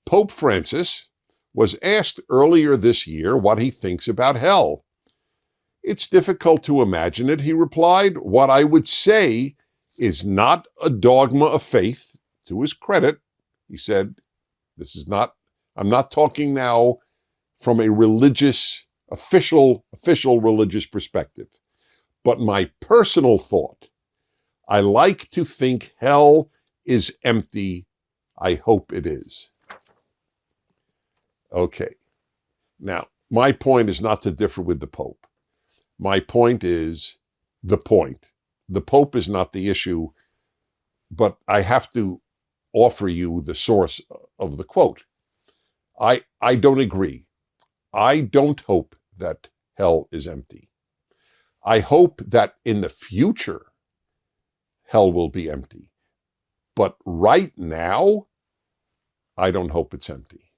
Pope Francis was asked earlier this year what he thinks about hell. It's difficult to imagine it, he replied. What I would say is not a dogma of faith. To his credit, he said, I'm not talking now from a religious, official religious perspective. But my personal thought, I like to think hell is empty. I hope it is. Okay. Now, my point is not to differ with the Pope. My point is the point. The Pope is not the issue, but I have to offer you the source of the quote. I don't agree. I don't hope that hell is empty. I hope that in the future, hell will be empty. But right now, I don't hope it's empty.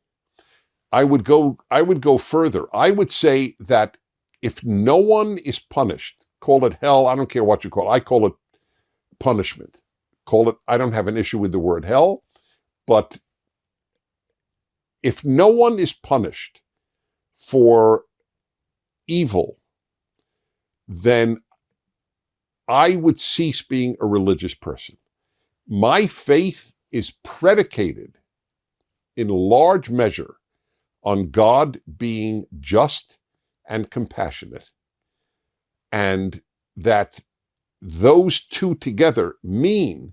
I would go further. I would say that if no one is punished, call it hell, I don't care what you call it. I call it punishment. I don't have an issue with the word hell, but if no one is punished for evil, then I would cease being a religious person. My faith is predicated in large measure on God being just and compassionate, and that those two together mean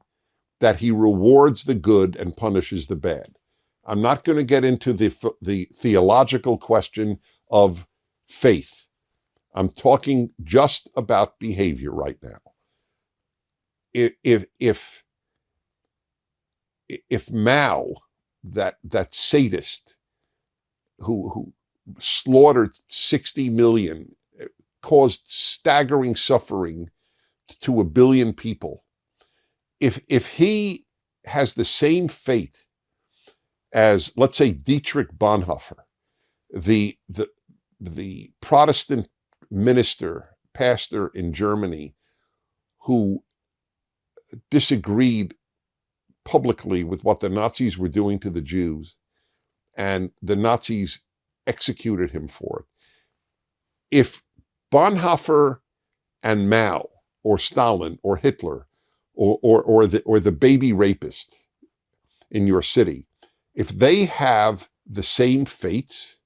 that he rewards the good and punishes the bad. I'm not going to get into the theological question of faith. I'm talking just about behavior right now. If Mao, that sadist who slaughtered 60 million, caused staggering suffering to 1 billion people, if he has the same fate as, let's say, Dietrich Bonhoeffer, the Protestant pastor in Germany, who disagreed publicly with what the Nazis were doing to the Jews, and the Nazis executed him for it. If Bonhoeffer and Mao, or Stalin, or Hitler, or the baby rapist in your city, if they have the same fates,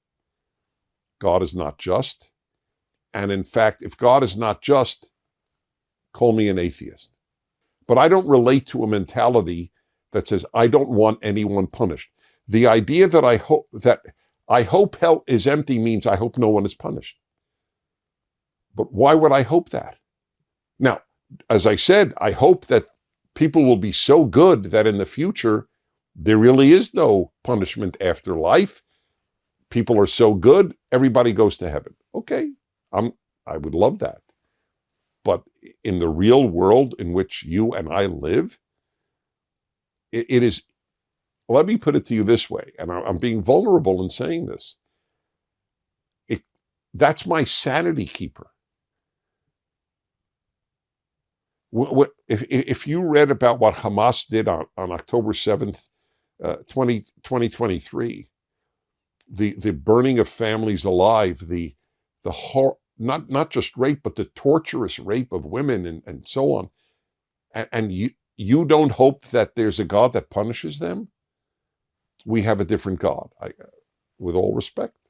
God is not just. And in fact, if God is not just, call me an atheist. But I don't relate to a mentality that says, I don't want anyone punished. The idea that I hope hell is empty means I hope no one is punished. But why would I hope that? Now, as I said, I hope that people will be so good that in the future, there really is no punishment after life. People are so good, everybody goes to heaven. Okay, I would love that. But in the real world in which you and I live, it is, let me put it to you this way, and I'm being vulnerable in saying this. That's my sanity keeper. If you read about what Hamas did on October 7th, 2023, the burning of families alive, not just rape, but the torturous rape of women and so on, and you don't hope that there's a God that punishes them? We have a different God, with all respect.